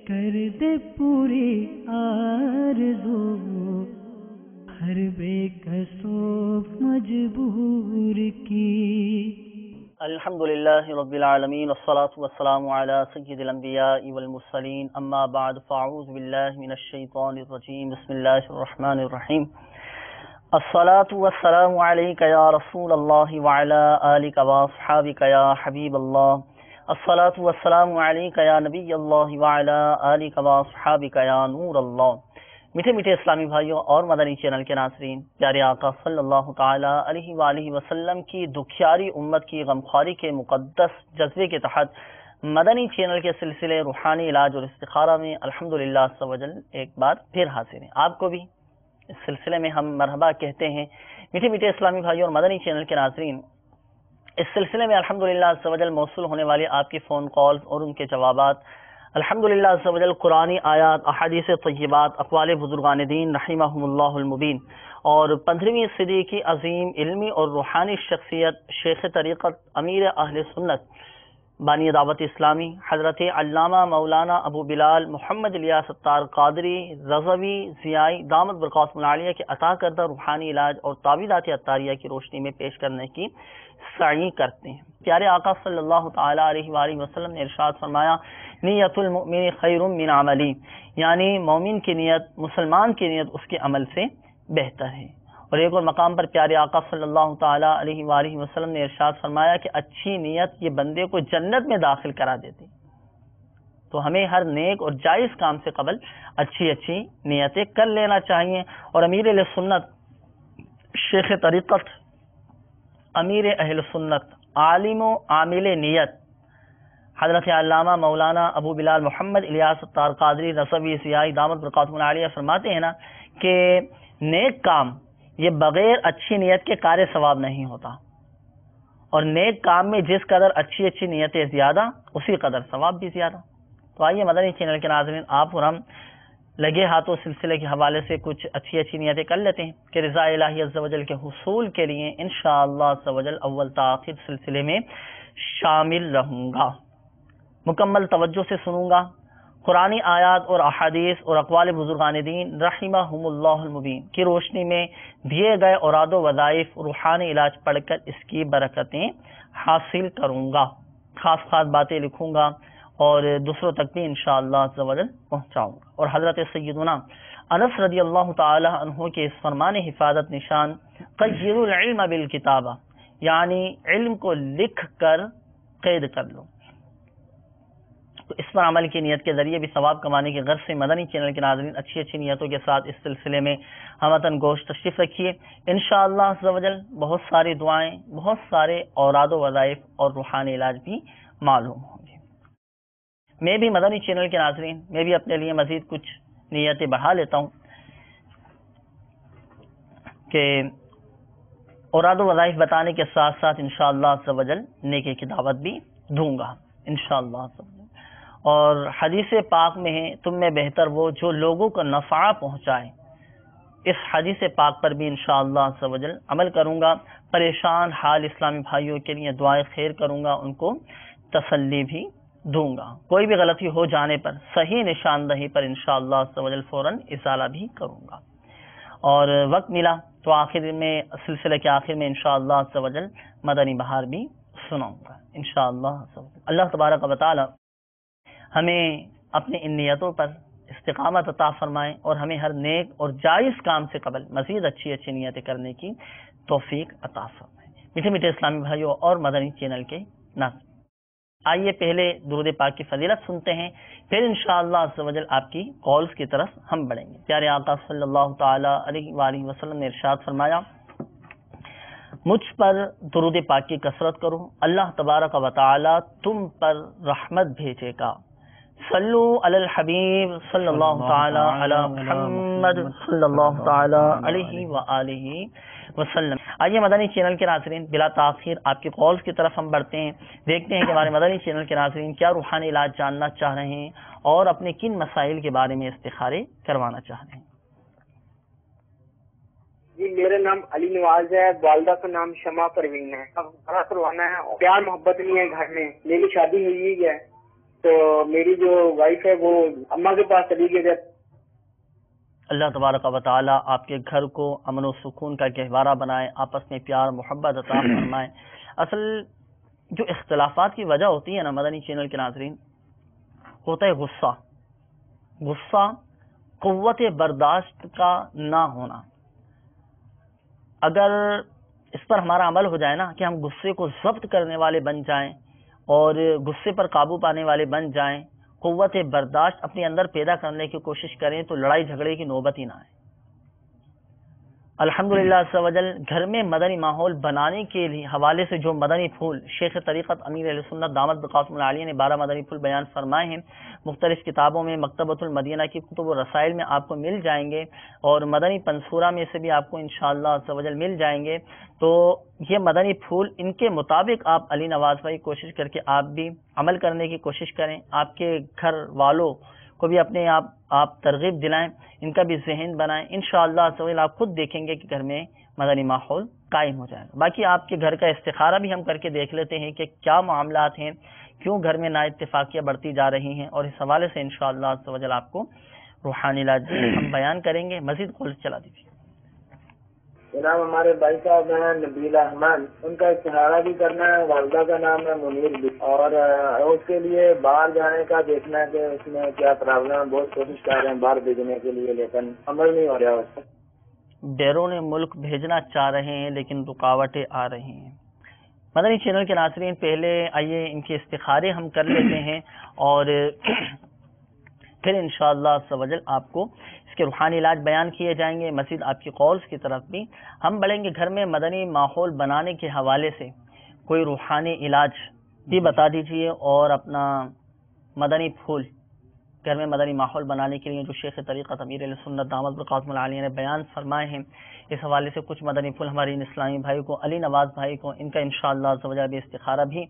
کر دے پوری آرزو ہر بے کسو مجبور کی. الحمدللہ رب العالمین والصلاة والسلام علی سید الانبیاء والمرسلین اما بعد فاعوذ باللہ من الشیطان الرجیم بسم اللہ الرحمن الرحیم. الصلاة والسلام علیک یا رسول اللہ وعلی آلک واصحابک یا حبیب اللہ. الصلاة والسلام علیک یا نبی اللہ وعلی آلک واصحابک یا نور اللہ. میٹھے میٹھے اسلامی بھائیوں اور مدنی چینل کے ناظرین، پیارے آقا صلی اللہ تعالی علیہ وآلہ وسلم کی دکھیاری امت کی غمخواری کے مقدس جذبے کے تحت مدنی چینل کے سلسلے روحانی علاج اور استخارہ میں الحمدللہ عز و جل ایک بار پھر حاضر ہیں. آپ کو بھی اس سلسلے میں ہم مرحبا کہتے ہیں. میٹھے میٹھے اسلامی بھائیوں اور مدنی چینل کے ناظرین، اس سلسلے میں الحمدللہ عز و جل موصول ہونے والی آپ کی فون کالز اور ان کے جوابات الحمدللہ عز و جل قرآنی آیات، احادیث طیبات، اقوال بزرگان دین رحمہم اللہ المبین اور 15ویں صدی کی عظیم علمی اور روحانی شخصیت شیخ طریقت امیر اہل سنت بانی دعوت اسلامی حضرت علامہ مولانا ابو بلال محمد الیاس ستار قادری رضوی ضیائی دامت برکاتہم العالیہ کے عطا کردہ روحانی علاج اور تعویذات عطاریہ کی روشنی میں پیش کرنے کی سعی کرتے ہیں. پیارے آقا صلی اللہ تعالی علیہ وآلہ وسلم نے ارشاد فرمایا، نیت المؤمن خیر من عملی، یعنی مومن کی نیت، مسلمان کی نیت اس کے عمل سے بہتر ہے. اور ایک اور مقام پر پیارے آقا صلی اللہ تعالی علیہ وآلہ وسلم نے ارشاد فرمایا کہ اچھی نیت یہ بندے کو جنت میں داخل کرا دیتی. تو ہمیں ہر نیک اور جائز کام سے قبل اچھی نیتیں کر لینا چاہیے. اور امیر اہل سنت شیخ طریقت امیر اہل سنت عالم و عامل نیت حضرت علامہ مولانا ابو بلال محمد الیاس ستار قادری رضوی ضیائی دامت برکاتہم العالیہ فرماتے ہیں نا کہ نیک کام یہ بغیر اچھی نیت کے کار ثواب نہیں ہوتا، اور نیک کام میں جس قدر اچھی نیتیں زیادہ اسی قدر ثواب بھی زیادہ. تو آئیے مدنی چینل کے ناظرین، آپ اور ہم لگے ہاتھوں سلسلے کے حوالے سے کچھ اچھی نیتیں کر لیتے ہیں کہ رضا الہی عز و جل کے حصول کے لیے انشاءاللہ عز و جل اول تا آخر سلسلے میں شامل رہوں گا. مکمل توجہ سے سنوں گا. قرآنی آیات اور احادیث اور اقوال بزرگان دین رحمہم اللہ المبین کی روشنی میں دیے گئے اوراد و وظائف روحانی علاج پڑھ کر اس کی برکتیں حاصل کروں گا. خاص باتیں لکھوں گا اور دوسروں تک بھی انشاءاللہ عز و جل پہنچاؤں گا. اور حضرت سیدنا انس رضی اللہ تعالی عنہ کے اس فرمان حفاظت نشان قیدوا العلم بالکتابہ، یعنی علم کو لکھ کر قید کر لو. تو اس پر عمل کی نیت کے ذریعے بھی ثواب کمانے کی غرض سے مدنی چینل کے ناظرین اچھی نیتوں کے ساتھ اس سلسلے میں ہمتن گوش تشریف رکھیے. انشاءاللہ عز و جل بہت ساری دعائیں، بہت سارے اوراد و وظائف اور روحانی علاج بھی معلوم ہوں گے. میں بھی مدنی چینل کے ناظرین، میں بھی اپنے لیے مزید کچھ نیتیں بڑھا لیتا ہوں کہ اوراد و وظائف بتانے کے ساتھ ساتھ انشاءاللہ عز و جل نیکی کی دعوت بھی دوں گا انشاءاللہ عز و جل. اور حدیث پاک میں ہے تم میں بہتر وہ جو لوگوں کو نفع پہنچائے. اس حدیث پاک پر بھی انشاءاللہ عز و جل عمل کروں گا. پریشان حال اسلامی بھائیوں کے لیے دعائیں خیر کروں گا، ان کو تسلی بھی دوں گا. کوئی بھی غلطی ہو جانے پر صحیح نشاندہی پر انشاءاللہ عز و جل فوراً ازالہ بھی کروں گا. اور وقت ملا تو آخر میں سلسلے کے آخر میں انشاءاللہ عز و جل مدنی بہار بھی سناؤں گا انشاءاللہ عز و جل. اللہ تبارک و تعالی ہمیں اپنی ان نیتوں پر استقامت عطا فرمائیں اور ہمیں ہر نیک اور جائز کام سے قبل مزید اچھی نیتیں کرنے کی توفیق عطا فرمائیں. میٹھے میٹھے اسلامی بھائیوں اور مدنی چینل کے ناظرین، آئیے پہلے درود پاک کی فضیلت سنتے ہیں، پھر انشاءاللہ عز و جل آپ کی کالز کی طرف ہم بڑھیں گے. پیارے آقا صلی اللہ تعالی علیہ وآلہ وسلم نے ارشاد فرمایا، مجھ پر درود پاک کی کثرت کرو، اللہ تبارک و تعالی تم پر رحمت بھیجے گا. صلو علی الحبیب صلی اللہ تعالی علی محمد صلی اللہ تعالی علیہ وآلہ وسلم. آئیے مدنی چینل کے ناظرین بلا تاخیر آپ کی کالز کی طرف ہم بڑھتے ہیں. دیکھتے ہیں کہ ہمارے مدنی چینل کے ناظرین کیا روحانی علاج جاننا چاہ رہے ہیں اور اپنے کن مسائل کے بارے میں استخارے کروانا چاہ رہے ہیں. جی میرا نام علی نواز ہے، والدہ کا نام شمع پروین ہے. اب گھر کروانا ہے، پیار محبت نہیں ہے گھر میں، میری شادی ہوئی ہے تو میری جو وائف ہے وہ اماں کے پاس چلی گئی ہے۔ اللہ تبارک و تعالیٰ آپ کے گھر کو امن و سکون کا گہوارہ بنائے، آپس میں پیار محبت عطا فرمائے۔ اصل جو اختلافات کی وجہ ہوتی ہے نا مدنی چینل کے ناظرین، ہوتا ہے غصہ، قوت برداشت کا نہ ہونا۔ اگر اس پر ہمارا عمل ہو جائے نا کہ ہم غصے کو ضبط کرنے والے بن جائیں اور غصے پر قابو پانے والے بن جائیں، قوت برداشت اپنے اندر پیدا کرنے کی کوشش کریں تو لڑائی جھگڑے کی نوبت ہی نہ آئے۔ الحمدللہ عز و جل گھر میں مدنی ماحول بنانے کے لیے حوالے سے جو مدنی پھول شیخ طریقت امیر اہل سنت دامت بقاتم العالیہ نے 12 مدنی پھول بیان فرمائے ہیں، مختلف کتابوں میں مکتبۃ المدینہ کی کتب و رسائل میں آپ کو مل جائیں گے، اور مدنی پنصورہ میں سے بھی آپ کو انشاءاللہ عز و جل مل جائیں گے۔ تو یہ مدنی پھول ان کے مطابق آپ علی نواز بھائی کوشش کر کے آپ بھی عمل کرنے کی کوشش کریں، آپ کے گھر والوں کو بھی اپنے آپ ترغیب دلائیں، ان کا بھی ذہن بنائیں، انشاءاللہ عز و جل آپ خود دیکھیں گے کہ گھر میں مدنی ماحول قائم ہو جائے گا۔ باقی آپ کے گھر کا استخارہ بھی ہم کر کے دیکھ لیتے ہیں کہ کیا معاملات ہیں، کیوں گھر میں نا اتفاقیاں بڑھتی جا رہی ہیں، اور اس حوالے سے انشاءاللہ عز و جل آپ کو روحانی علاج ہم بیان کریں گے۔ مزید کال چلا دیجیے۔ جناب ہمارے بھائی صاحب ہیں نبیل احمد، ان کا استخارہ بھی کرنا ہے، والدہ کا نام ہے منیر بھی، اور اس کے لیے باہر جانے کا دیکھنا ہے کہ اس میں کیا پرابلم ہے۔ بہت کوشش کر رہے ہیں باہر بھیجنے کے لیے لیکن عمل نہیں ہو رہا اس پر۔ بیرون ملک بھیجنا چاہ رہے ہیں لیکن رکاوٹیں آ رہی ہیں۔ مدنی چینل کے ناظرین پہلے آئیے ان کے استخارے ہم کر لیتے ہیں، اور پھر انشاءاللہ عز و جل آپ کو اس کے روحانی علاج بیان کیے جائیں گے۔ مزید آپ کی کالز کی طرف بھی ہم بڑھیں گے۔ گھر میں مدنی ماحول بنانے کے حوالے سے کوئی روحانی علاج بھی بتا دیجئے، اور اپنا مدنی پھول گھر میں مدنی ماحول بنانے کے لیے جو شیخ طریقت امیر اہل سنت دامت بقاتم العالیہ نے بیان فرمائے ہیں، اس حوالے سے کچھ مدنی پھول ہمارے ان اسلامی بھائی کو، علی نواز بھائی کو، ان کا انشاءاللہ عز و جل بھی استخارہ بھی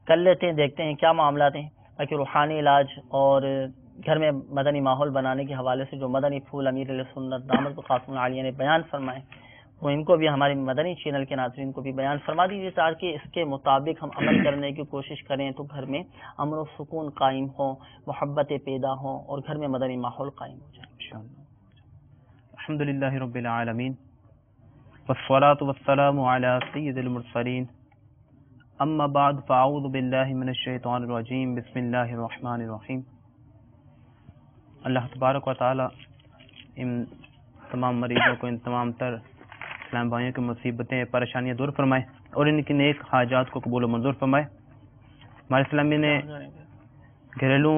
کر لیتے ہیں، دیکھتے ہیں کیا معاملات ہیں۔ باقی روحانی علاج اور گھر میں مدنی ماحول بنانے کے حوالے سے جو مدنی پھول امیر اہل سنت دامت بقاتم العالیہ نے بیان فرمائے، وہ ان کو بھی ہمارے مدنی چینل کے ناظرین کو بھی بیان فرما دیجیے، تاکہ اس کے مطابق ہم عمل کرنے کی کوشش کریں تو گھر میں امن و سکون قائم ہو، محبتیں پیدا ہوں، اور گھر میں مدنی ماحول قائم ہو جائے انشاءاللہ۔ الحمدللہ رب العالمین والصلاة والسلام علی سید المرسلین، اما بعد فاعوذ باللہ من الشیطان الرجیم، بسم اللہ الرحمن الرحیم۔ اللہ تبارک و تعالی ان تمام مریضوں کو، ان تمام تر اسلام بھائیوں کی مصیبتیں پریشانیاں دور فرمائے، اور ان کی نیک حاجات کو قبول و منظور فرمائے۔ ہمارے اسلامی نے گھریلو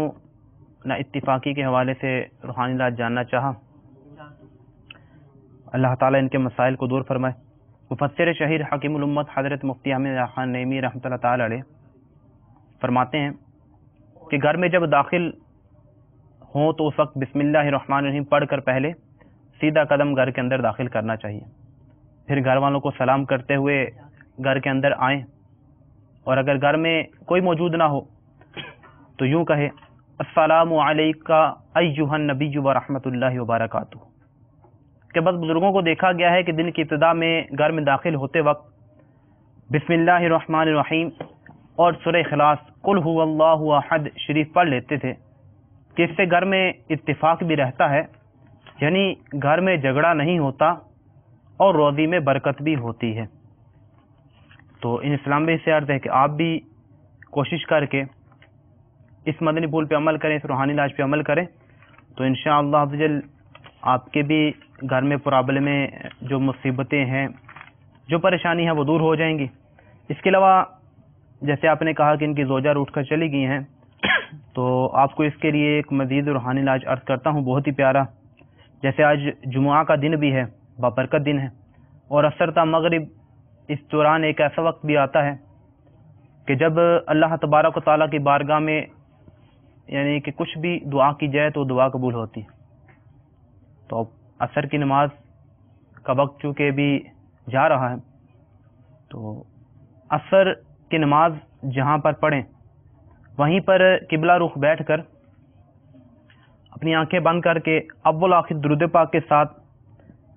نا اتفاقی کے حوالے سے روحانی علاج جاننا چاہا، اللہ تعالیٰ ان کے مسائل کو دور فرمائے۔ مفسر شہیر حکیم الامت حضرت مفتی احمد خان نعیمی رحمۃ اللہ تعالی علیہ فرماتے ہیں کہ گھر میں جب داخل ہوں تو اس وقت بسم اللہ الرحمن الرحیم پڑھ کر پہلے سیدھا قدم گھر کے اندر داخل کرنا چاہیے، پھر گھر والوں کو سلام کرتے ہوئے گھر کے اندر آئیں، اور اگر گھر میں کوئی موجود نہ ہو تو یوں کہے السلام علیکہ ایہا النبی ورحمۃ اللہ وبرکاتہ، کہ بس بزرگوں کو دیکھا گیا ہے کہ دن کی ابتدا میں گھر میں داخل ہوتے وقت بسم اللہ الرحمن الرحیم اور سورہ اخلاص قل هو اللہ احد شریف پڑھ لیتے تھے، کہ اس سے گھر میں اتفاق بھی رہتا ہے، یعنی گھر میں جھگڑا نہیں ہوتا اور روزی میں برکت بھی ہوتی ہے۔ تو ان اسلام میں سے عرض ہے کہ آپ بھی کوشش کر کے اس مدنی پھول پہ عمل کریں، اس روحانی علاج پہ عمل کریں، تو انشاءاللہ عز و جل آپ کے بھی گھر میں پرابلمیں، جو مصیبتیں ہیں، جو پریشانی ہے وہ دور ہو جائیں گی۔ اس کے علاوہ جیسے آپ نے کہا کہ ان کی زوجہ روٹھ کر چلی گئی ہیں، تو آپ کو اس کے لیے ایک مزید روحانی علاج عرض کرتا ہوں، بہت ہی پیارا۔ جیسے آج جمعہ کا دن بھی ہے، بابرکت دن ہے، اور عصر تا مغرب اس دوران ایک ایسا وقت بھی آتا ہے کہ جب اللہ تبارک و تعالیٰ کی بارگاہ میں یعنی کہ کچھ بھی دعا کی جائے تو دعا قبول ہوتی ہے۔ تو عصر کی نماز کا وقت چونکہ بھی جا رہا ہے، تو عصر کی نماز جہاں پر پڑھیں وہیں پر قبلہ رخ بیٹھ کر اپنی آنکھیں بند کر کے اول آخر درود پاک کے ساتھ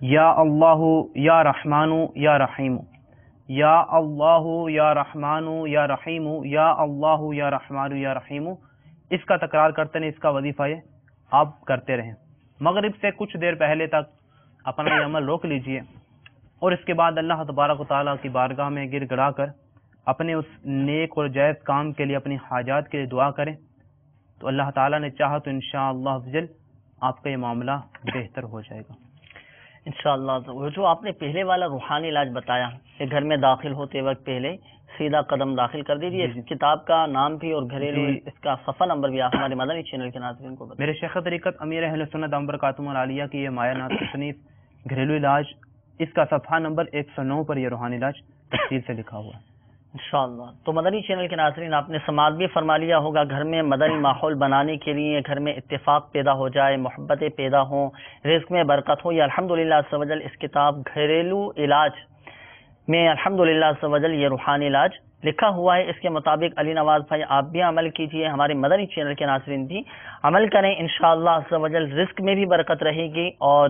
یا اللہ یا رحمان یا رحیم، یا اللہ یا رحمان یا رحیم، یا اللہ یا رحمان یا رحیم، اس کا تکرار کرتے رہیں، اس کا وظیفہ یہ آپ کرتے رہیں۔ مغرب سے کچھ دیر پہلے تک اپنا یہ عمل روک لیجئے اور اس کے بعد اللہ تبارک و تعالیٰ کی بارگاہ میں گر گڑا کر اپنے اس نیک اور جائز کام کے لیے، اپنی حاجات کے لیے دعا کریں، تو اللہ تعالیٰ نے چاہا تو انشاءاللہ عزوجل آپ کا یہ معاملہ بہتر ہو جائے گا انشاءاللہ۔ وہ جو آپ نے پہلے والا روحانی علاج بتایا کہ گھر میں داخل ہوتے وقت پہلے سیدھا قدم داخل کر دیجیے، اس کتاب کا نام بھی اور گھریلو اس کا صفحہ نمبر بھی آپ ہمارے مدنی چینل کے ناظرین کو بتائیں۔ میرے شیخ طریقت امیر اہل سنت دامت برکاتہم العالیہ کی یہ مایہ ناز تصنیف گھریلو علاج، اس کا صفحہ نمبر 109 پر یہ روحانی علاج تفصیل سے لکھا ہوا ہے انشاءاللہ۔ تو مدنی چینل کے ناظرین، آپ نے سماعت بھی فرما لیا ہوگا، گھر میں مدنی ماحول بنانے کے لیے، گھر میں اتفاق پیدا ہو جائے، محبتیں پیدا ہوں، رزق میں برکت ہو، یہ الحمدللہ عز و جل اس کتاب گھریلو علاج میں الحمدللہ عز و جل یہ روحانی علاج لکھا ہوا ہے۔ اس کے مطابق علی نواز بھائی آپ بھی عمل کیجئے، ہمارے مدنی چینل کے ناظرین بھی عمل کریں، انشاءاللہ عز و جل رزق میں بھی برکت رہے گی اور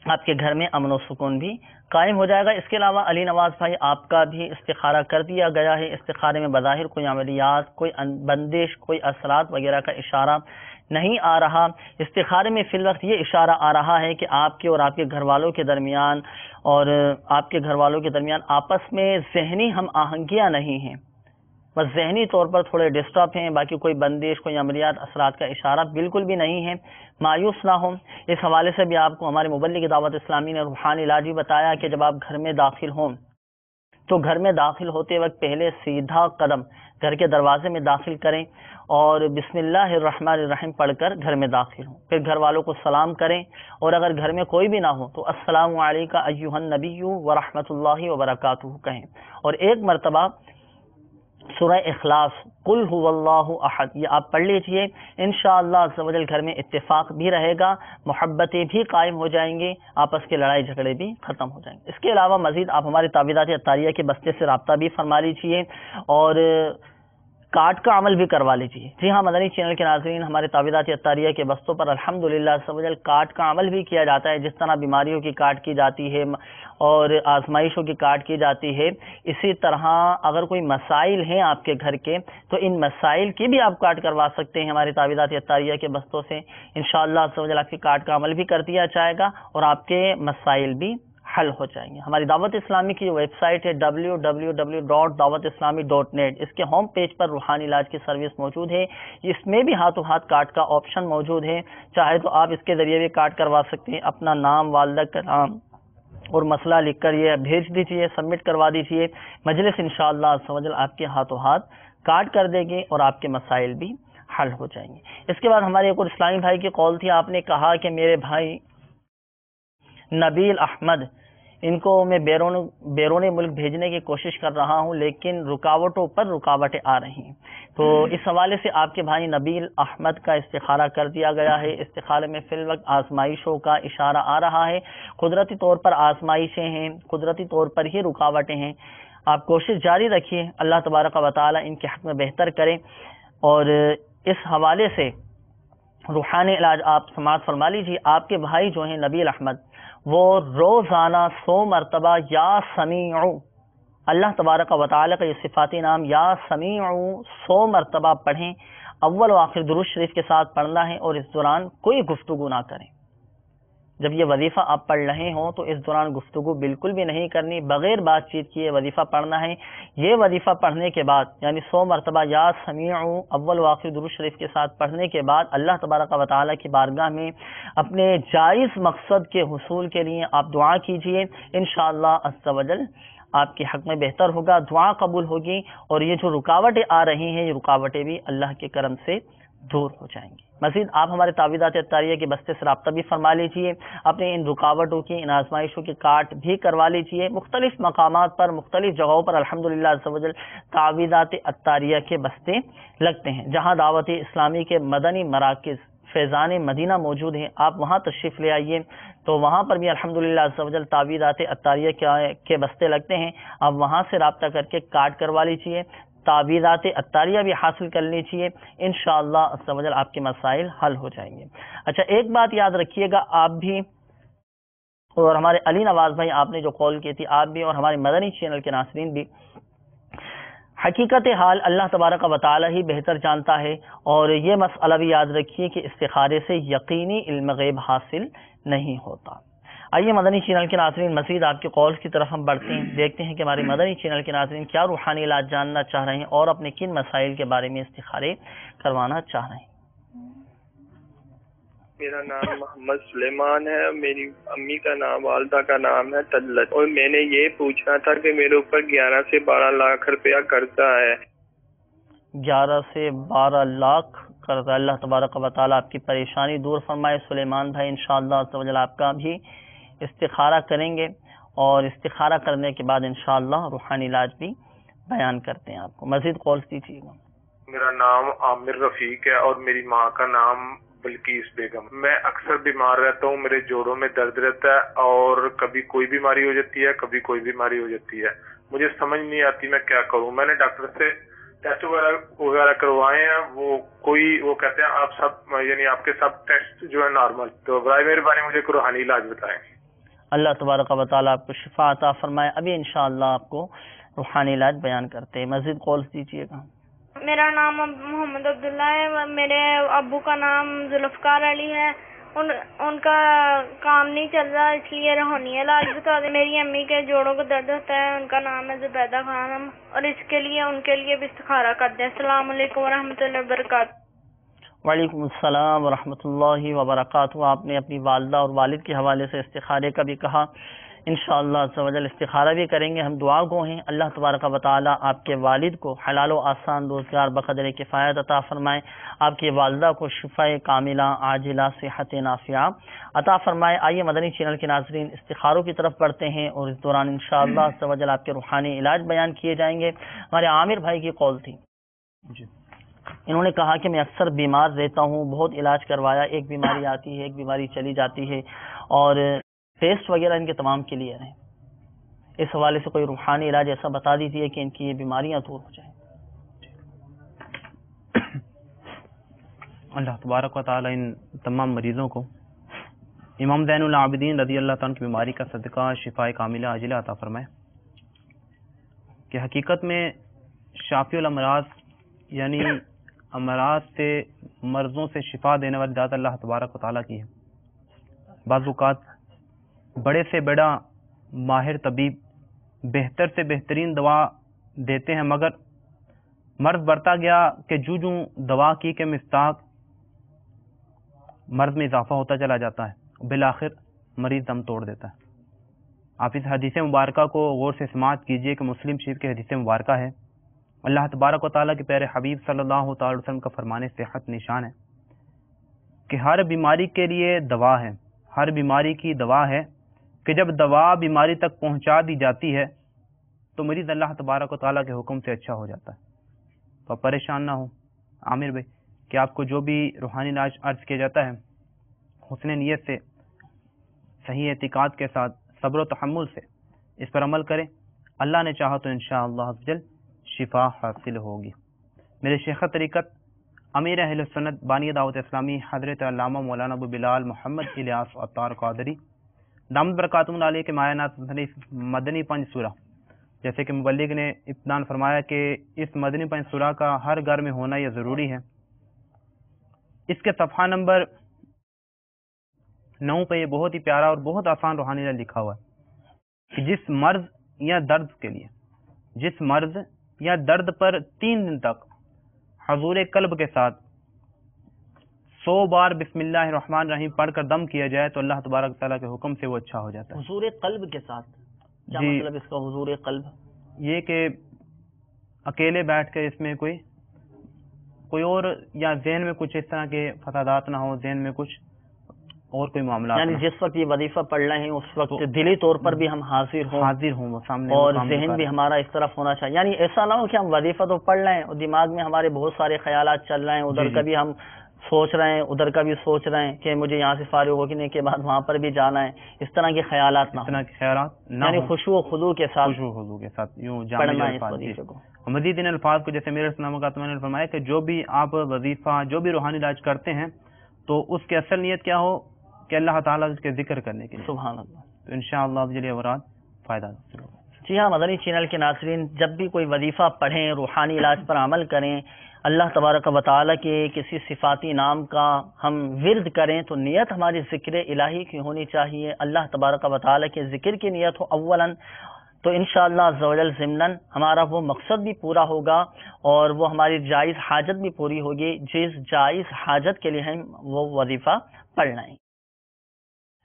آپ کے گھر میں امن و سکون بھی قائم ہو جائے گا۔ اس کے علاوہ علی نواز بھائی آپ کا بھی استخارہ کر دیا گیا ہے، استخارے میں بظاہر کوئی عملیات، کوئی بندش، کوئی اثرات وغیرہ کا اشارہ نہیں آ رہا۔ استخارے میں فی الوقت یہ اشارہ آ رہا ہے کہ آپ کے اور آپ کے گھر والوں کے درمیان آپس میں ذہنی ہم آہنگیاں نہیں ہیں، بس ذہنی طور پر تھوڑے ڈسٹرب ہیں، باقی کوئی بندش، کوئی عملیات، اثرات کا اشارہ بالکل بھی نہیں ہے۔ مایوس نہ ہوں، اس حوالے سے بھی آپ کو ہمارے مبلغ دعوت اسلامی نے روحانی علاج بھی بتایا کہ جب آپ گھر میں داخل ہوں تو گھر میں داخل ہوتے وقت پہلے سیدھا قدم گھر کے دروازے میں داخل کریں اور بسم اللہ الرحمن الرحیم پڑھ کر گھر میں داخل ہوں، پھر گھر والوں کو سلام کریں، اور اگر گھر میں کوئی بھی نہ ہو تو السلام علیکم ایھا النبی ورحمۃ اللہ وبرکاتہ کہیں، اور ایک مرتبہ سورہ اخلاص قل هو اللہ احد یہ آپ پڑھ لیجئے، انشاءاللہ عز و جل گھر میں اتفاق بھی رہے گا، محبتیں بھی قائم ہو جائیں گی، آپس کے لڑائی جھگڑے بھی ختم ہو جائیں گے۔ اس کے علاوہ مزید آپ ہمارے تعویذات عطاریہ کے بستے سے رابطہ بھی فرما لیجئے اور کارڈ کا عمل بھی کروا لیجیے۔ جی ہاں مدنی چینل کے ناظرین، ہمارے تعویذات عطاریہ کے بستوں پر الحمدللہ عز و جل کارڈ کا عمل بھی کیا جاتا ہے، جس طرح بیماریوں کی کارڈ کی جاتی ہے اور آزمائشوں کی کارڈ کی جاتی ہے، اسی طرح اگر کوئی مسائل ہیں آپ کے گھر کے تو ان مسائل کی بھی آپ کارڈ کروا سکتے ہیں ہمارے تعویذات عطاریہ کے بستوں سے، انشاءاللہ عز و جل آپ کی کارڈ کا عمل بھی کر دیا جائے گا اور آپ کے مسائل بھی حل ہو جائیں گے۔ ہماری دعوت اسلامی کی ویب سائٹ ہے www.dawatIslami.net، اس کے ہوم پیج پر روحانی علاج کی سروس موجود ہے، اس میں بھی ہاتھوں ہاتھ کارڈ کا آپشن موجود ہے، چاہے تو آپ اس کے ذریعے بھی کارڈ کروا سکتے ہیں، اپنا نام، والدہ کا نام اور مسئلہ لکھ کر یہ بھیج دیجیے، سبمٹ کروا دیجیے، مجلس انشاءاللہ عز و جل آپ کے ہاتھوں ہاتھ کارڈ کر دے گی اور آپ کے مسائل بھی حل ہو جائیں گے۔ اس کے بعد ہمارے ایک اور اسلامی بھائی کی قول تھی، آپ نے کہا کہ میرے بھائی نبیل احمد، ان کو میں بیرون ملک بھیجنے کی کوشش کر رہا ہوں لیکن رکاوٹوں پر رکاوٹیں آ رہی ہیں، تو اس حوالے سے آپ کے بھائی نبیل احمد کا استخارہ کر دیا گیا ہے۔ استخارے میں فی الوقت آزمائشوں کا اشارہ آ رہا ہے، قدرتی طور پر آزمائشیں ہیں، قدرتی طور پر ہی رکاوٹیں ہیں، آپ کوشش جاری رکھیے، اللہ تبارک و تعالی ان کے حق میں بہتر کریں۔ اور اس حوالے سے روحانی علاج آپ سماعت فرما لیجیے، آپ کے بھائی جو ہیں نبیل احمد، وہ روزانہ 100 مرتبہ یا سمیع، اللہ تبارک و تعالی کا یہ صفاتی نام یا سمیع 100 مرتبہ پڑھیں، اول و آخر درود شریف کے ساتھ پڑھنا ہے، اور اس دوران کوئی گفتگو نہ کریں۔ جب یہ وظیفہ آپ پڑھ رہے ہوں تو اس دوران گفتگو بالکل بھی نہیں کرنی، بغیر بات چیت کیے وظیفہ پڑھنا ہے۔ یہ وظیفہ پڑھنے کے بعد یعنی 100 مرتبہ یا سمیع اول و آخر درود شریف کے ساتھ پڑھنے کے بعد اللہ تبارک و تعالی کی بارگاہ میں اپنے جائز مقصد کے حصول کے لیے آپ دعا کیجئے، انشاءاللہ عز و جل آپ کے حق میں بہتر ہوگا، دعا قبول ہوگی، اور یہ جو رکاوٹیں آ رہی ہیں یہ رکاوٹیں بھی اللہ کے کرم سے دور ہو جائیں گی۔ مزید آپ ہمارے تعویذات عطاریہ کے بستے سے رابطہ بھی فرما لیجیے، اپنے ان رکاوٹوں کی، ان آزمائشوں کی کاٹ بھی کروا لیجیے۔ مختلف مقامات پر، مختلف جگہوں پر الحمدللہ عز و جل تعویذات عطاریہ کے بستے لگتے ہیں، جہاں دعوت اسلامی کے مدنی مراکز فیضان مدینہ موجود ہیں، آپ وہاں تشریف لے آئیے، تو وہاں پر بھی الحمدللہ عز و جل تعویذات عطاریہ کے بستے لگتے ہیں، آپ وہاں سے رابطہ کر کے کارڈ کروا لیجیے، تعویذات عطاریہ بھی حاصل کر لیجیے، انشاءاللہ عز و جل آپ کے مسائل حل ہو جائیں گے۔ اچھا ایک بات یاد رکھیے گا، آپ بھی اور ہمارے علی نواز بھائی، آپ نے جو کال کی تھی، آپ بھی اور ہمارے مدنی چینل کے ناظرین بھی، حقیقت حال اللہ تبارک و تعالی ہی بہتر جانتا ہے، اور یہ مسئلہ بھی یاد رکھیے کہ استخارے سے یقینی علم غیب حاصل نہیں ہوتا۔ آئیے مدنی چینل کے ناظرین مزید آپ کے کالز کی طرف ہم بڑھتے ہیں، دیکھتے ہیں کہ ہمارے مدنی چینل کے ناظرین کیا روحانی علاج جاننا چاہ رہے ہیں اور اپنے کن مسائل کے بارے میں استخارے کروانا چاہ رہے ہیں۔ میرا نام محمد سلیمان ہے، میری امی کا نام والدہ کا نام ہے طلت، اور میں نے یہ پوچھنا تھا کہ میرے اوپر 11 سے 12 لاکھ روپیہ قرضہ ہے۔ 11 سے 12 لاکھ قرضہ، اللہ تبارک و تعالیٰ آپ کی پریشانی دور فرمائے۔ سلیمان بھائی انشاءاللہ عز و جل آپ کا بھی استخارہ کریں گے، اور استخارہ کرنے کے بعد انشاءاللہ روحانی علاج بھی بیان کرتے ہیں آپ کو۔ مزید کالز دیجیے گا۔ میرا نام عامر رفیق ہے اور میری ماں کا نام بلکیس بیگم۔ میں اکثر بیمار رہتا ہوں، میرے جوڑوں میں درد رہتا ہے اور کبھی کوئی بیماری ہو جاتی ہے، کبھی کوئی بیماری ہو جاتی ہے، مجھے سمجھ نہیں آتی میں کیا کروں۔ میں نے ڈاکٹر سے ٹیسٹ وغیرہ کروائے ہیں، وہ کہتے ہیں آپ سب یعنی آپ کے سب ٹیسٹ جو ہے نارمل، تو برائے مہربانی مجھے روحانی علاج بتائیں۔ اللہ تبارک و تعالیٰ آپ کو شفا عطا فرمائے۔ ابھی انشاءاللہ آپ کو روحانی علاج بیان کرتے ہیں، مزید کالز دیجیے گا۔ میرا نام محمد عبداللہ ہے، میرے ابو کا نام ذوالفقار علی ہے، ان کا کام نہیں چل رہا، اس لیے روحانی علاج بتا دیں۔ میری امی کے جوڑوں کو درد ہوتا ہے، ان کا نام ہے زبیدہ خانم، اور اس کے لیے ان کے لیے بھی استخارہ کر دیں۔ السلام علیکم ورحمۃ اللہ وبرکاتہ۔ وعلیکم السلام ورحمۃ اللہ وبرکاتہ۔ آپ نے اپنی والدہ اور والد کے حوالے سے استخارے کا بھی کہا، انشاءاللہ عز و جل استخارہ بھی کریں گے۔ ہم دعا گو ہیں اللہ تبارک و تعالیٰ آپ کے والد کو حلال و آسان روزگار بقدر کفایت عطا فرمائے، آپ کی والدہ کو شفاء کاملہ عاجلہ صحت نافعہ عطا فرمائے۔ آئیے مدنی چینل کے ناظرین استخاروں کی طرف بڑھتے ہیں، اور اس دوران انشاءاللہ عز و جل آپ کے روحانی علاج بیان کیے جائیں گے۔ ہمارے عامر بھائی کی کال تھی، انہوں نے کہا کہ میں اکثر بیمار رہتا ہوں، بہت علاج کروایا، ایک بیماری آتی ہے ایک بیماری چلی جاتی ہے، اور ٹیسٹ وغیرہ ان کے تمام کلیئر ہیں۔ اس حوالے سے کوئی روحانی علاج ایسا بتا دیجیے کہ ان کی یہ بیماریاں دور ہو جائیں۔ اللہ تبارک و تعالی ان تمام مریضوں کو امام زین العابدین رضی اللہ تعالیٰ کی بیماری کا صدقہ شفاء کاملہ عاجلہ عطا فرمائے، کہ حقیقت میں شافی الامراض یعنی امراض سے مرضوں سے شفا دینے والی ذات اللہ تبارک و تعالیٰ کی ہے۔ بعض اوقات بڑے سے بڑا ماہر طبیب بہتر سے بہترین دوا دیتے ہیں، مگر مرض بڑھتا گیا کہ جو دوا کی کے مستاق مرض میں اضافہ ہوتا چلا جاتا ہے، بالآخر مریض دم توڑ دیتا ہے۔ آپ اس حدیث مبارکہ کو غور سے سماعت کیجئے کہ مسلم شریف کی حدیث مبارکہ ہے، اللہ تبارک و تعالیٰ کے پیارے حبیب صلی اللہ تعالی وسلم کا فرمان صحت نشان ہے کہ ہر بیماری کے لیے دوا ہے، ہر بیماری کی دوا ہے، کہ جب دوا بیماری تک پہنچا دی جاتی ہے تو مریض اللہ تبارک و تعالیٰ کے حکم سے اچھا ہو جاتا ہے۔ تو آپ پریشان نہ ہوں عامر بھائی، کہ آپ کو جو بھی روحانی علاج عرض کیا جاتا ہے حسن نیت سے، صحیح اعتقاد کے ساتھ، صبر و تحمل سے اس پر عمل کریں، اللہ نے چاہا تو انشاءاللہ عز و جل شفا حاصل ہوگی۔ میرے شیخ طریقت امیر اہل سنت بانی دعوت اسلامی حضرت علامہ مولانا ابو بلال محمد الیاس عطار قادری دامت برکاتہم علیہ کے معاینات مدنی پنج سورہ، جیسے کہ مبلغ نے ابتداءً فرمایا کہ اس مدنی پنج سورہ کا ہر گھر میں ہونا یہ ضروری ہے۔ اس کے صفحہ نمبر 9 پہ یہ بہت ہی پیارا اور بہت آسان روحانی علاج لکھا ہوا ہے کہ جس مرض یا درد کے لیے، جس مرض یا درد پر 3 دن تک حضور قلب کے ساتھ 100 بار بسم اللہ الرحمن الرحیم پڑھ کر دم کیا جائے تو اللہ تبارک تعالیٰ کے حکم سے وہ اچھا ہو جاتا ہے۔ حضور قلب کے ساتھ کیا مطلب اس کا حضور قلب؟ یہ کہ اکیلے بیٹھ کے اس میں کوئی اور یا ذہن میں کچھ اس طرح کے فسادات نہ ہو، ذہن میں کچھ اور کوئی معاملات، یعنی جس وقت یہ وظیفہ پڑھ رہے ہیں اس وقت دلی طور پر بھی ہم حاضر ہوں سامنے، اور ذہن بھی ہمارا اس طرف ہونا چاہیے۔ یعنی ایسا نہ ہو کہ ہم وظیفہ تو پڑھ رہے ہیں اور دماغ میں ہمارے بہت سارے خیالات چل رہے ہیں، ادھر کا بھی ہم سوچ رہے ہیں، ادھر کا بھی سوچ رہے ہیں کہ مجھے یہاں سے فارغ ہونے کے بعد وہاں پر بھی جانا ہے، اس طرح کے خیالات نہ، یعنی خشوع و خضوع کے ساتھ یوں پڑھنا ہے اس وظیفے کو۔ مزید ان الفاظ کو جیسے میرے اسلام نے فرمایا کہ جو بھی آپ وظیفہ، جو بھی روحانی علاج کرتے ہیں تو اس کی اصل نیت کیا ہو کہ اللہ تعالیٰ اس کے ذکر کرنے کے لیے، سبحان اللہ، تو انشاءاللہ اب اورات فائدہ حاصل ہوگا۔ جی ہاں مدنی چینل کے ناظرین، جب بھی کوئی وظیفہ پڑھیں، روحانی علاج پر عمل کریں، اللہ تبارک و تعالیٰ کے کسی صفاتی نام کا ہم ورد کریں تو نیت ہماری ذکر الہی کی ہونی چاہیے، اللہ تبارک و تعالیٰ کے ذکر کی نیت ہو اولاً، تو انشاءاللہ عز و جل ضمناً ہمارا وہ مقصد بھی پورا ہوگا اور وہ ہماری جائز حاجت بھی پوری ہوگی جس جائز حاجت کے لیے ہم وہ وظیفہ پڑھ رہے ہیں۔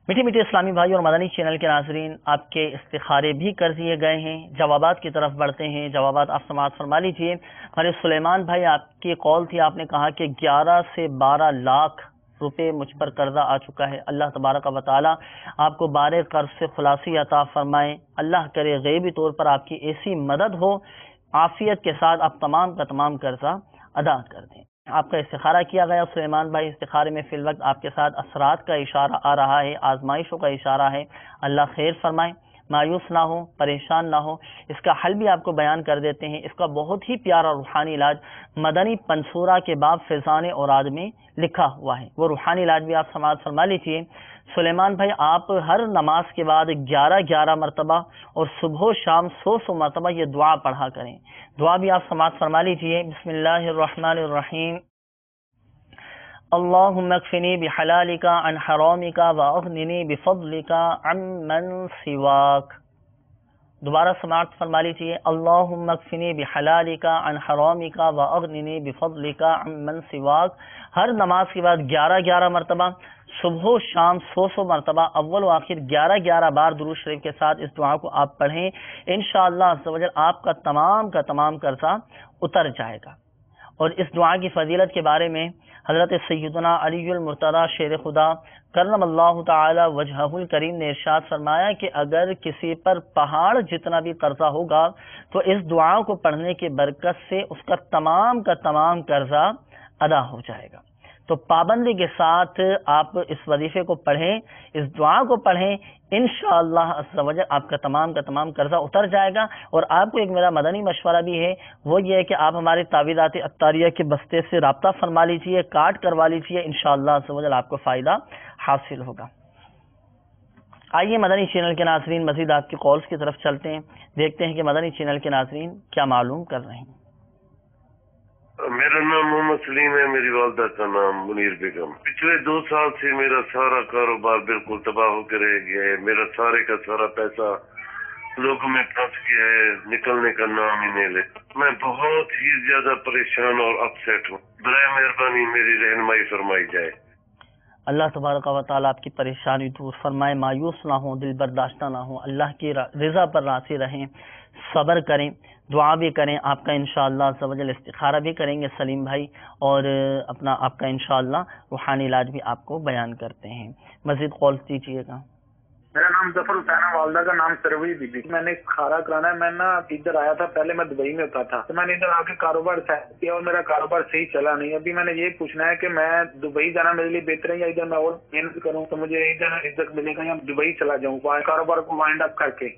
میٹھی میٹھی اسلامی بھائی اور مدنی چینل کے ناظرین، آپ کے استخارے بھی کر دیے گئے ہیں، جوابات کی طرف بڑھتے ہیں۔ جوابات آپ سماعت فرما لیجیے۔ ہمارے سلیمان بھائی، آپ کی کال تھی، آپ نے کہا کہ 11 سے 12 لاکھ روپے مجھ پر قرضہ آ چکا ہے، اللہ تبارک و تعالی آپ کو بارے قرض سے خلاصی عطا فرمائے، اللہ کرے غیبی طور پر آپ کی ایسی مدد ہو، عافیت کے ساتھ آپ تمام کا تمام قرضہ ادا کر دیں۔ آپ کا استخارہ کیا گیا سلیمان بھائی، استخارے میں فی الوقت آپ کے ساتھ اثرات کا اشارہ آ رہا ہے، آزمائشوں کا اشارہ ہے، اللہ خیر فرمائے، مایوس نہ ہو، پریشان نہ ہو۔ اس کا حل بھی آپ کو بیان کر دیتے ہیں۔ اس کا بہت ہی پیارا روحانی علاج مدنی پنصورہ کے باب فیضان اوراد میں لکھا ہوا ہے، وہ روحانی علاج بھی آپ سماعت فرما لیجیے۔ سلیمان بھائی، آپ ہر نماز کے بعد 11 مرتبہ اور صبح و شام 100 مرتبہ یہ دعا پڑھا کریں۔ دعا بھی آپ سماعت فرما لیجیے۔ بسم اللہ الرحمن الرحیم، اللہم اکفنی بحلالک عن حرامک واغننی بفضلک عمن سواک۔ دوبارہ سماعت فرما لیجیے۔ اللہم اکفنی بحلالک عن حرامک واغننی بفضلک عمن سواک۔ ہر نماز کے بعد 11 مرتبہ، صبح و شام 100 مرتبہ، اول و آخر 11 بار درود شریف کے ساتھ اس دعا کو آپ پڑھیں، انشاءاللہ عز و جل آپ کا تمام قرضہ اتر جائے گا۔ اور اس دعا کی فضیلت کے بارے میں حضرت سیدنا علی المرتضی شیر خدا کرم اللہ تعالی وجہہ الکریم نے ارشاد فرمایا کہ اگر کسی پر پہاڑ جتنا بھی قرضہ ہوگا تو اس دعا کو پڑھنے کی برکت سے اس کا تمام قرضہ ادا ہو جائے گا۔ تو پابندی کے ساتھ آپ اس وظیفے کو پڑھیں، اس دعا کو پڑھیں، انشاءاللہ عز و جل آپ کا تمام قرضہ اتر جائے گا۔ اور آپ کو ایک میرا مدنی مشورہ بھی ہے، وہ یہ ہے کہ آپ ہمارے تعویذات عطاریہ کے بستے سے رابطہ فرما لیجیے، کارڈ کروا لیجیے، انشاءاللہ عز و جل آپ کو فائدہ حاصل ہوگا۔ آئیے مدنی چینل کے ناظرین مزید آپ کی کالز کی طرف چلتے ہیں، دیکھتے ہیں کہ مدنی چینل کے ناظرین کیا معلوم کر رہے ہیں۔ میرا نام محمد سلیم ہے، میری والدہ کا نام منیر بیگم۔ پچھلے 2 سال سے میرا سارا کاروبار بالکل تباہ ہو کے رہ گیا ہے، میرا سارے کا سارا پیسہ لوگوں میں پھنس گیا ہے، نکلنے کا نام ہی نہیں لیتا۔ میں بہت ہی زیادہ پریشان اور اپسیٹ ہوں، برائے مہربانی میری رہنمائی فرمائی جائے۔ اللہ تبارک و تعالیٰ آپ کی پریشانی دور فرمائے، مایوس نہ ہوں، دل برداشتہ نہ ہوں، اللہ کی رضا پر راضی رہیں، صبر کریں، دعا بھی کریں، آپ کا انشاءاللہ عز و جل استخارہ بھی کریں گے سلیم بھائی، اور آپ کا انشاءاللہ روحانی علاج بھی آپ کو بیان کرتے ہیں۔ مزید کال دیجیے گا۔ میرا نام ظفر حسین ہے، والدہ کا نام سروی بی بی۔ میں نے کھارا کرانا ہے، میں ادھر آیا تھا، پہلے میں دبئی میں ہوتا تھا، تو میں نے ادھر آ کے کاروبار سیٹ کیا اور میرا کاروبار صحیح چلا نہیں۔ ابھی میں نے یہ پوچھنا ہے کہ میں دبئی جانا میرے لیے بہتر ہے یا ادھر میں اور محنت کروں تو مجھے ادھر عزت ملے گا، یا دبئی چلا جاؤں کاروبار کو وائنڈ اپ کر کے؟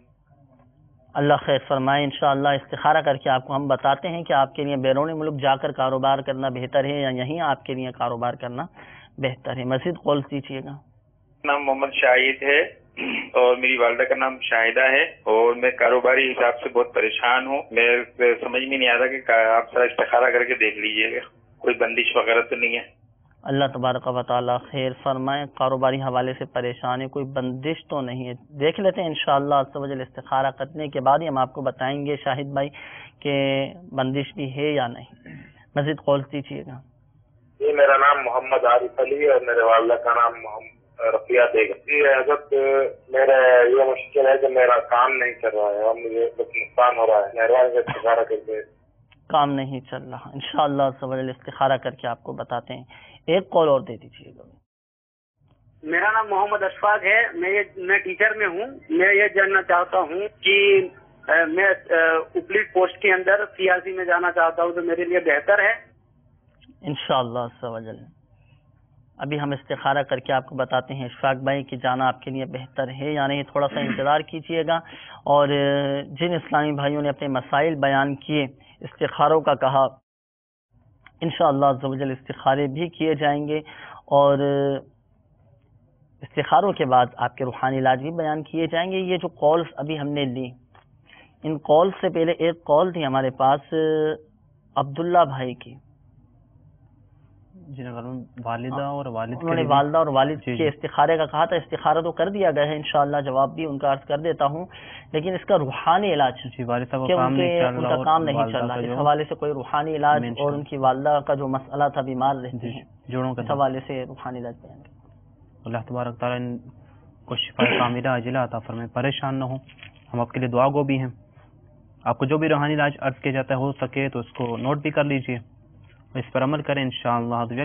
اللہ خیر فرمائے، انشاءاللہ استخارہ کر کے آپ کو ہم بتاتے ہیں کہ آپ کے لیے بیرون ملک جا کر کاروبار کرنا بہتر ہے یا یہیں آپ کے لیے کاروبار کرنا بہتر ہے۔ مزید کال دیجیے گا۔ نام محمد شاہد ہے اور میری والدہ کا نام شاہدہ ہے، اور میں کاروباری حساب سے بہت پریشان ہوں۔ میں سمجھ میں نہیں آ رہا کہ آپ ذرا استخارہ کر کے دیکھ لیجئے گا، کوئی بندش وغیرہ تو نہیں ہے؟ اللہ تبارک و تعالیٰ خیر فرمائے۔ کاروباری حوالے سے پریشان ہے، کوئی بندش تو نہیں ہے، دیکھ لیتے ہیں انشاءاللہ عز و جل استخارہ کرنے کے بعد ہی ہم آپ کو بتائیں گے شاہد بھائی کہ بندش بھی ہے یا نہیں۔ مزید کال دیجیے گا۔ جی میرا نام محمد عارف علی اور میرے والدہ کا نام رفیہ بیگم۔ جی حضرت میرا یہ مشکل ہے کہ میرا کام نہیں چل رہا ہے اور مجھے کچھ نقصان ہو رہا ہے، مہربانی سے استخارہ کر کے۔ کام نہیں چل رہا، انشاءاللہ عز و جل استخارہ کر کے آپ کو بتاتے ہیں۔ ایک کال اور دے دیجیے گا۔ میرا نام محمد اشفاق ہے، میں ٹیچر میں ہوں۔ میں یہ جاننا چاہتا ہوں کہ میں اوپری پوسٹ کے اندر سیاسی میں جانا چاہتا ہوں تو میرے لیے بہتر ہے؟ انشاءاللہ عز و جل ابھی ہم استخارہ کر کے آپ کو بتاتے ہیں اشفاق بھائی کہ جانا آپ کے لیے بہتر ہے یا نہیں، تھوڑا سا انتظار کیجیے گا۔ اور جن اسلامی بھائیوں نے اپنے مسائل بیان کیے، استخاروں کا کہا، انشاءاللہ عز و جل استخارے بھی کیے جائیں گے، اور استخاروں کے بعد آپ کے روحانی علاج بھی بیان کیے جائیں گے۔ یہ جو کالز ابھی ہم نے لی ان کال سے پہلے ایک کال تھی ہمارے پاس عبداللہ بھائی کی، والدہ اور والد، انہوں نے والدہ اور والد کے استخارے کا کہا تھا. استخارہ تو کر دیا گیا ہے، انشاءاللہ جواب بھی ان کا عرض کر دیتا ہوں، لیکن اس کا روحانی علاج جی والد صاحب کہ ان کا کام نہیں چل رہا، اس حوالے سے کوئی روحانی علاج اور ان کی والدہ کا جو مسئلہ تھا بیمار رہتی ہیں جوڑوں کے حوالے سے روحانی علاج بیان کریں. اللہ تبارک تعالیٰ ان کو شفا کاملہ عاجلہ عطا فرمائے، پریشان نہ ہوں. ہم آپ کے لیے دعا گو بھی ہیں. آپ کو جو بھی روحانی علاج عرض کیا جاتا ہے ہو سکے تو اس کو نوٹ بھی کر لیجئے، اس پر عمل کریں، انشاءاللہ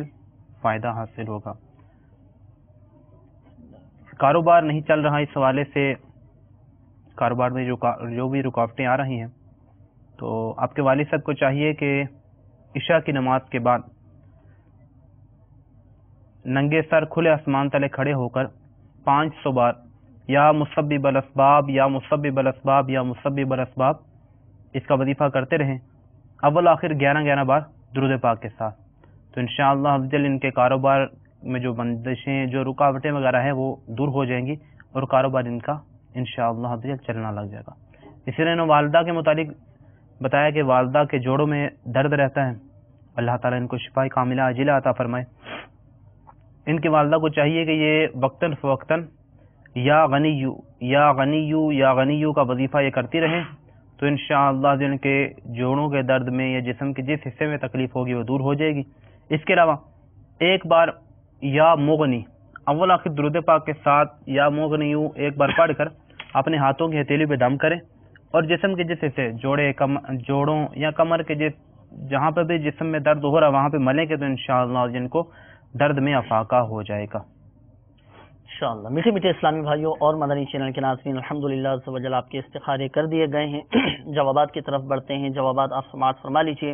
فائدہ حاصل ہوگا. کاروبار نہیں چل رہا، اس حوالے سے کاروبار میں جو بھی رکاوٹیں آ رہی ہیں، تو آپ کے والد صاحب کو چاہیے کہ عشاء کی نماز کے بعد ننگے سر کھلے آسمان تلے کھڑے ہو کر 500 بار یا مسبب الاسباب یا مسبب الاسباب یا مسبب الاسباب اس کا وظیفہ کرتے رہیں، اول آخر 11 بار درود پاک کے ساتھ. تو انشاءاللہ افضل ان کے کاروبار میں جو بندشیں، جو رکاوٹیں وغیرہ ہیں وہ دور ہو جائیں گی اور کاروبار ان کا انشاءاللہ افضل چلنا لگ جائے گا. اسی طرح نے والدہ کے متعلق بتایا کہ والدہ کے جوڑوں میں درد رہتا ہے، اللہ تعالیٰ ان کو شفا کاملہ عاجلہ عطا فرمائے. ان کی والدہ کو چاہیے کہ یہ وقتاً فوقتاً یا غنیو یا غنیو یا غنیو کا وظیفہ یہ کرتی رہیں، تو انشاءاللہ جن کے جوڑوں کے درد میں یا جسم کے جس حصے میں تکلیف ہوگی وہ دور ہو جائے گی. اس کے علاوہ ایک بار یا مغنی اول آخر درود پاک کے ساتھ یا مغنیو ایک بار پڑھ کر اپنے ہاتھوں کی ہتھیلی پہ دم کریں اور جسم کے جس حصے جوڑوں یا کمر کے جہاں پہ بھی جسم میں درد ہو رہا وہاں پہ ملیں گے تو انشاءاللہ جن کو درد میں افاقہ ہو جائے گا انشاءاللہ. میٹھے میٹھے اسلامی بھائیوں اور مدنی چینل کے ناظرین، الحمدللہ عز و جل آپ کے استخارے کر دیے گئے ہیں. جوابات کی طرف بڑھتے ہیں. جوابات آپ سماعت فرما لیجیے.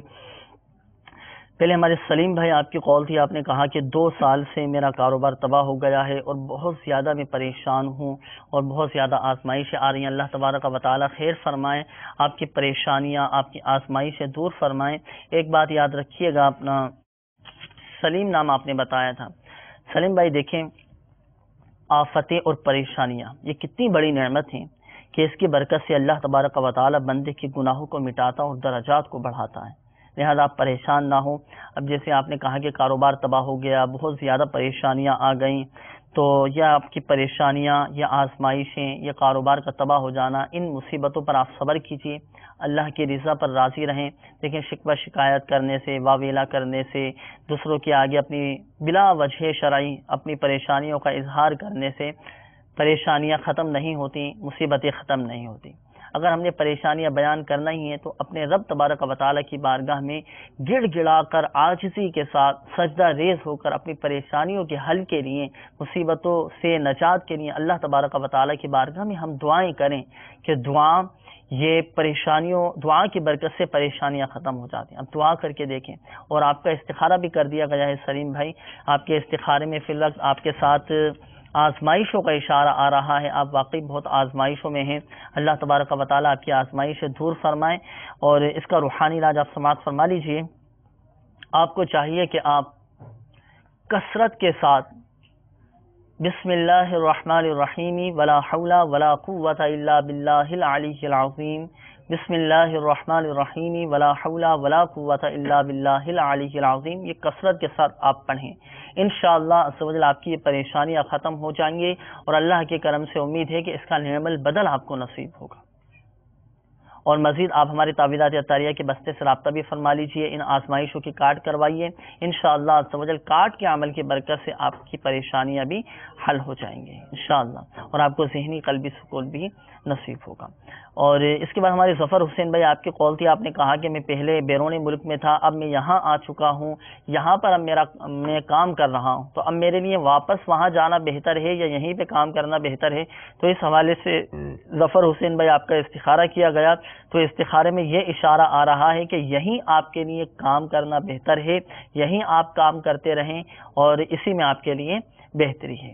پہلے ہمارے سلیم بھائی آپ کی کال تھی، آپ نے کہا کہ 2 سال سے میرا کاروبار تباہ ہو گیا ہے اور بہت زیادہ میں پریشان ہوں اور بہت زیادہ آزمائشیں آ رہی ہیں. اللہ تبارک و تعالی خیر فرمائے، آپ کی پریشانیاں، آپ کی آزمائشیں دور فرمائیں. ایک بات یاد رکھیے گا، اپنا سلیم نام آپ نے بتایا تھا. سلیم بھائی دیکھیں، آفتیں اور پریشانیاں یہ کتنی بڑی نعمت ہیں کہ اس کی برکت سے اللہ تبارک و تعالی بندے کے گناہوں کو مٹاتا اور درجات کو بڑھاتا ہے. لہذا آپ پریشان نہ ہوں. اب جیسے آپ نے کہا کہ کاروبار تباہ ہو گیا، بہت زیادہ پریشانیاں آ گئیں، تو یہ آپ کی پریشانیاں یا آزمائشیں یا کاروبار کا تباہ ہو جانا، ان مصیبتوں پر آپ صبر کیجیے، اللہ کی رضا پر راضی رہیں. دیکھیں شکوہ شکایت کرنے سے، واویلا کرنے سے، دوسروں کے آگے اپنی بلا وجہ شرعی اپنی پریشانیوں کا اظہار کرنے سے پریشانیاں ختم نہیں ہوتی، مصیبتیں ختم نہیں ہوتی. اگر ہم نے پریشانیاں بیان کرنا ہی ہیں تو اپنے رب تبارک و تعالیٰ کی بارگاہ میں گڑ گڑا کر عاجزی کے ساتھ سجدہ ریز ہو کر اپنی پریشانیوں کے حل کے لیے، مصیبتوں سے نجات کے لیے اللہ تبارک و تعالیٰ کی بارگاہ میں ہم دعائیں کریں کہ دعا کی برکت سے پریشانیاں ختم ہو جاتی ہیں. اب دعا کر کے دیکھیں. اور آپ کا استخارہ بھی کر دیا گیا ہے سلیم بھائی. آپ کے استخارے میں فی الوقت آپ کے ساتھ آزمائشوں کا اشارہ آ رہا ہے. آپ واقعی بہت آزمائشوں میں ہیں. اللہ تبارک و تعالیٰ آپ کی آزمائش سے دور فرمائیں اور اس کا روحانی علاج آپ سماعت فرما لیجئے. آپ کو چاہیے کہ آپ کثرت کے ساتھ بسم اللہ الرحمن الرحیم ولا حول ولا قوة الا باللہ العلی العظیم، بسم اللہ الرحمن الرحیم ولا حول ولا قوة الا باللہ العلی العظیم، یہ کثرت کے ساتھ آپ پڑھیں. انشاءاللہ عز و جل آپ کی یہ پریشانیاں ختم ہو جائیں گے اور اللہ کے کرم سے امید ہے کہ اس کا نعم البدل آپ کو نصیب ہوگا. اور مزید آپ ہمارے تعویذات عطاریہ کے بستے سے رابطہ بھی فرما لیجئے. ان آزمائشوں کی کارڈ کروائیے، انشاءاللہ عز و جل کارڈ کے عمل کی برکت سے آپ کی پریشانیاں بھی حل ہو جائیں گے انشاءاللہ، اور آپ کو ذہنی قلبی سکون بھی نصیب ہوگا. اور اس کے بعد ہمارے ظفر حسین بھائی آپ کی کال تھی. آپ نے کہا کہ میں پہلے بیرون ملک میں تھا، اب میں یہاں آ چکا ہوں، یہاں پر اب میں کام کر رہا ہوں، تو اب میرے لیے واپس وہاں جانا بہتر ہے یا یہیں پہ کام کرنا بہتر ہے؟ تو اس حوالے سے ظفر حسین بھائی آپ کا استخارہ کیا گیا، تو استخارے میں یہ اشارہ آ رہا ہے کہ یہیں آپ کے لیے کام کرنا بہتر ہے، یہیں آپ کام کرتے رہیں اور اسی میں آپ کے لیے بہتری ہے.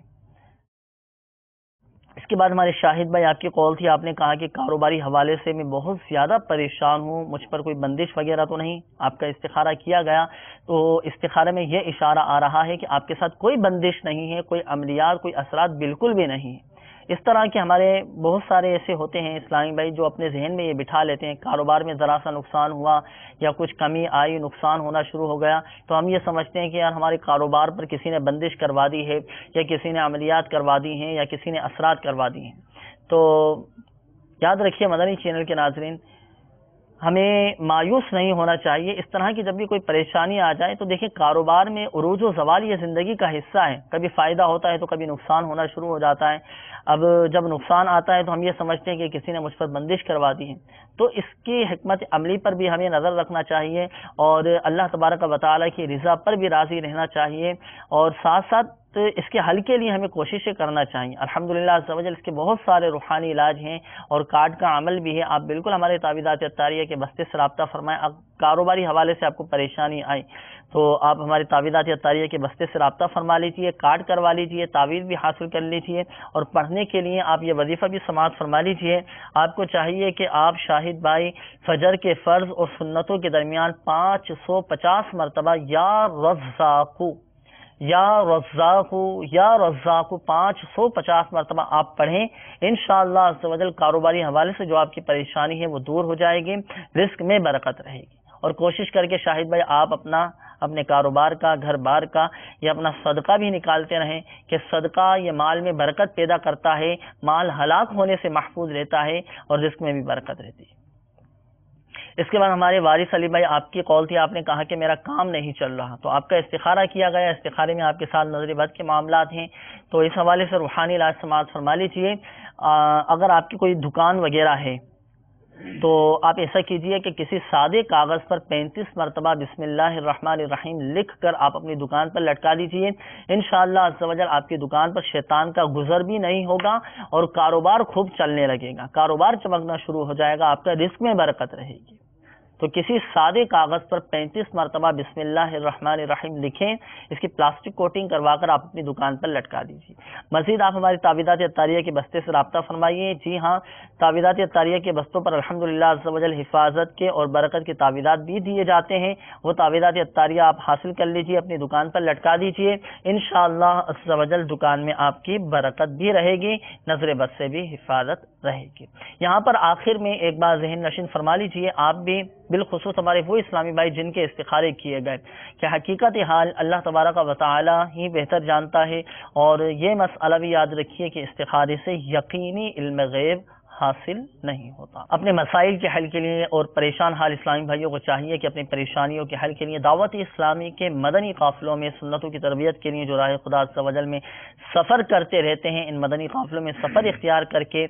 اس کے بعد ہمارے شاہد بھائی آپ کی کال تھی. آپ نے کہا کہ کاروباری حوالے سے میں بہت زیادہ پریشان ہوں، مجھ پر کوئی بندش وغیرہ تو نہیں. آپ کا استخارہ کیا گیا تو استخارے میں یہ اشارہ آ رہا ہے کہ آپ کے ساتھ کوئی بندش نہیں ہے، کوئی عملیات، کوئی اثرات بالکل بھی نہیں ہے. اس طرح کے ہمارے بہت سارے ایسے ہوتے ہیں اسلامی بھائی جو اپنے ذہن میں یہ بٹھا لیتے ہیں، کاروبار میں ذرا سا نقصان ہوا یا کچھ کمی آئی، نقصان ہونا شروع ہو گیا، تو ہم یہ سمجھتے ہیں کہ یار ہمارے کاروبار پر کسی نے بندش کروا دی ہے، یا کسی نے عملیات کروا دی ہیں، یا کسی نے اثرات کروا دی ہیں۔ تو یاد رکھیے مدنی چینل کے ناظرین، ہمیں مایوس نہیں ہونا چاہیے۔ اس طرح کی جب بھی کوئی پریشانی آ جائے تو دیکھیں کاروبار میں عروج و زوال یہ زندگی کا حصہ ہے، کبھی فائدہ ہوتا ہے تو کبھی نقصان ہونا شروع ہو جاتا ہے۔ اب جب نقصان آتا ہے تو ہم یہ سمجھتے ہیں کہ کسی نے مجھ پر بندش کروا دی ہے، تو اس کی حکمت عملی پر بھی ہمیں نظر رکھنا چاہیے اور اللہ تبارک و تعالیٰ کی رضا پر بھی راضی رہنا چاہیے، اور ساتھ ساتھ اس کے حل کے لیے ہمیں کوششیں کرنا چاہیے۔ الحمدللہ عز و جل اس کے بہت سارے روحانی علاج ہیں اور کارڈ کا عمل بھی ہے۔ آپ بالکل ہمارے تعویذات اطاریہ کے بستے سے رابطہ فرمائیں۔ کاروباری حوالے سے آپ کو پریشانی آئی تو آپ ہمارے تعویذات اطاریہ کے بستے سے رابطہ فرما لیجیے، کارڈ کروا لیجیے، تعویذ بھی حاصل کر لیجیے، اور پڑھنے کے لیے آپ یہ وظیفہ بھی سماعت فرما لیجیے۔ آپ کو چاہیے کہ آپ شاہد بھائی فجر کے فرض اور سنتوں کے درمیان 550 مرتبہ یا رزاقو یا رزاقو یا رزاقو 550 مرتبہ آپ پڑھیں۔ انشاءاللہ عز و جل کاروباری حوالے سے جو آپ کی پریشانی ہے وہ دور ہو جائے گی، رزق میں برکت رہے گی۔ اور کوشش کر کے شاہد بھائی آپ اپنے کاروبار کا، گھر بار کا یا اپنا صدقہ بھی نکالتے رہیں کہ صدقہ یہ مال میں برکت پیدا کرتا ہے، مال ہلاک ہونے سے محفوظ رہتا ہے اور رزق میں بھی برکت رہتی ہے۔ اس کے بعد ہمارے وارث علی بھائی آپ کی قول تھی، آپ نے کہا کہ میرا کام نہیں چل رہا، تو آپ کا استخارہ کیا گیا، استخارے میں آپ کے ساتھ نظر بد کے معاملات ہیں، تو اس حوالے سے روحانی علاج سماعت فرما لیجیے۔ اگر آپ کی کوئی دکان وغیرہ ہے تو آپ ایسا کیجئے کہ کسی سادے کاغذ پر 35 مرتبہ بسم اللہ الرحمن الرحیم لکھ کر آپ اپنی دکان پر لٹکا دیجئے۔ انشاءاللہ عز و جل آپ کی دکان پر شیطان کا گزر بھی نہیں ہوگا اور کاروبار خوب چلنے لگے گا، کاروبار چمکنا شروع ہو جائے گا، آپ کا رزق میں برکت رہے گی۔ تو کسی سادے کاغذ پر 35 مرتبہ بسم اللہ الرحمن الرحیم لکھیں، اس کی پلاسٹک کوٹنگ کروا کر آپ اپنی دکان پر لٹکا دیجیے۔ مزید آپ ہماری تعویذات اطاریہ کے بستے سے رابطہ فرمائیے۔ جی ہاں، تعویذات اطاریہ کے بستوں پر الحمدللہ عز و جل حفاظت کے اور برکت کے تعویذات بھی دیے جاتے ہیں، وہ تعویذات اطاریہ آپ حاصل کر لیجیے، اپنی دکان پر لٹکا دیجیے۔ انشاءاللہ عز و جل دکان میں آپ کی برکت بھی رہے گی، نظر بد سے بھی حفاظت رہے گی۔ یہاں پر آخر میں ایک بار ذہن نشین فرما لیجیے، آپ بھی بالخصوص ہمارے وہ اسلامی بھائی جن کے استخارے کیے گئے، کہ حقیقت حال اللہ تبارک و تعالی ہی بہتر جانتا ہے، اور یہ مسئلہ بھی یاد رکھیے کہ استخارے سے یقینی علم غیب حاصل نہیں ہوتا۔ اپنے مسائل کے حل کے لیے اور پریشان حال اسلامی بھائیوں کو چاہیے کہ اپنی پریشانیوں کے حل کے لیے دعوت اسلامی کے مدنی قافلوں میں سنتوں کی تربیت کے لیے جو راہ خدا عز و جل میں سفر کرتے رہتے ہیں، ان مدنی قافلوں میں سفر اختیار کر کے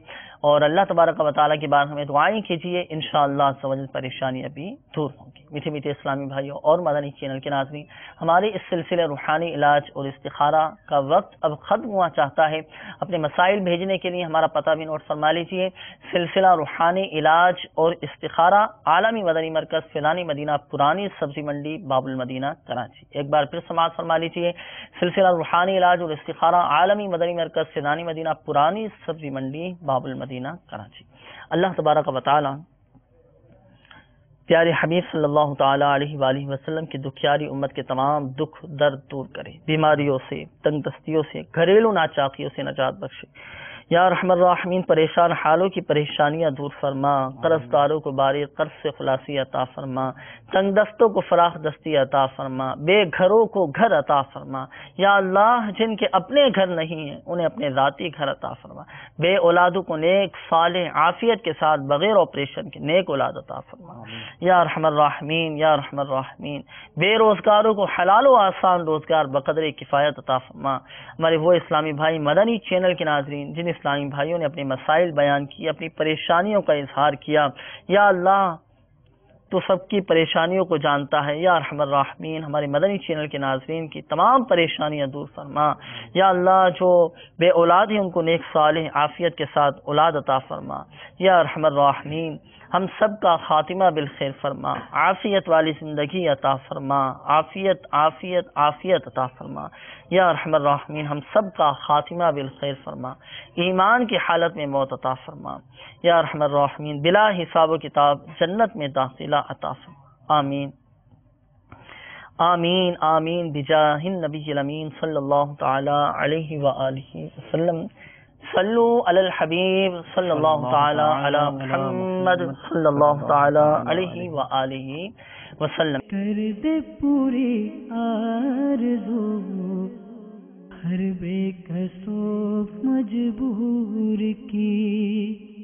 اور اللہ تبارک و تعالیٰ کی بار ہمیں دعائیں کیجیے، انشاءاللہ عز و جل پریشانیاں بھی دور ہوں گی۔ میٹھے میٹھے اسلامی بھائیوں اور مدنی چینل کے ناظرین، ہمارے اس سلسلے روحانی علاج اور استخارہ کا وقت اب ختم ہوا چاہتا ہے۔ اپنے مسائل بھیجنے کے لیے ہمارا پتہ بھی نوٹ فرما لیجیے۔ سلسلہ روحانی علاج اور استخارہ، عالمی مدنی مرکز فیضانی مدینہ، پرانی سبزی منڈی، باب المدینہ، کراچی۔ ایک بار پھر سماعت فرما لیجیے۔ سلسلہ روحانی علاج اور استخارہ، عالمی مدنی مرکز فیضانی مدینہ، پرانی سبزی منڈی، باب المدینہ، کراچی۔ اللہ تبارک و تعالی پیارے حبیب صلی اللہ تعالی علیہ وآلہ وسلم کی دکھیاری امت کے تمام دکھ درد دور کرے، بیماریوں سے، تنگ دستیوں سے، گھریلو ناچاکیوں سے نجات بخشے۔ یا رحم الراحمین، پریشان حالوں کی پریشانیاں دور فرما، قرض داروں کو باری قرض سے خلاصی عطا فرما، تنگ دستوں کو فراخ دستی عطا فرما، بے گھروں کو گھر عطا فرما۔ یا اللہ، جن کے اپنے گھر نہیں ہیں انہیں اپنے ذاتی گھر عطا فرما، بے اولادوں کو نیک صالح عافیت کے ساتھ بغیر آپریشن کے نیک اولاد عطا فرما۔ یا رحم الراحمین، یا رحم الراحمین، بے روزگاروں کو حلال و آسان روزگار بقدر کفایت عطا فرما۔ ہمارے وہ اسلامی بھائی مدنی چینل کے ناظرین جن اسلامی بھائیوں نے اپنے مسائل بیان کیے، اپنی پریشانیوں کا اظہار کیا، یا اللہ تو سب کی پریشانیوں کو جانتا ہے۔ یا ارحم الراحمین، ہمارے مدنی چینل کے ناظرین کی تمام پریشانیاں دور فرما۔ یا اللہ، جو بے اولاد ہیں ان کو نیک صالح عافیت کے ساتھ اولاد عطا فرما۔ یا ارحم الراحمین، ہم سب کا خاتمہ بالخیر فرما، عافیت والی زندگی عطا فرما، عافیت عافیت عافیت عطا فرما۔ یا ارحم الراحمین، ہم سب کا خاتمہ بالخیر فرما، ایمان کی حالت میں موت عطا فرما۔ یا ارحم الراحمین، بلا حساب و کتاب جنت میں داخلہ عطا فرما۔ آمین آمین آمین، بجاہ النبی الامین صلی اللہ تعالی علیہ وآلہ وسلم۔ صلو علی الحبیب صلی اللہ تعالی علی محمد صلی اللہ تعالی علیہ وآلہ وسلم. کر دے پوری آرزو ہر بے کسو مجبور کی.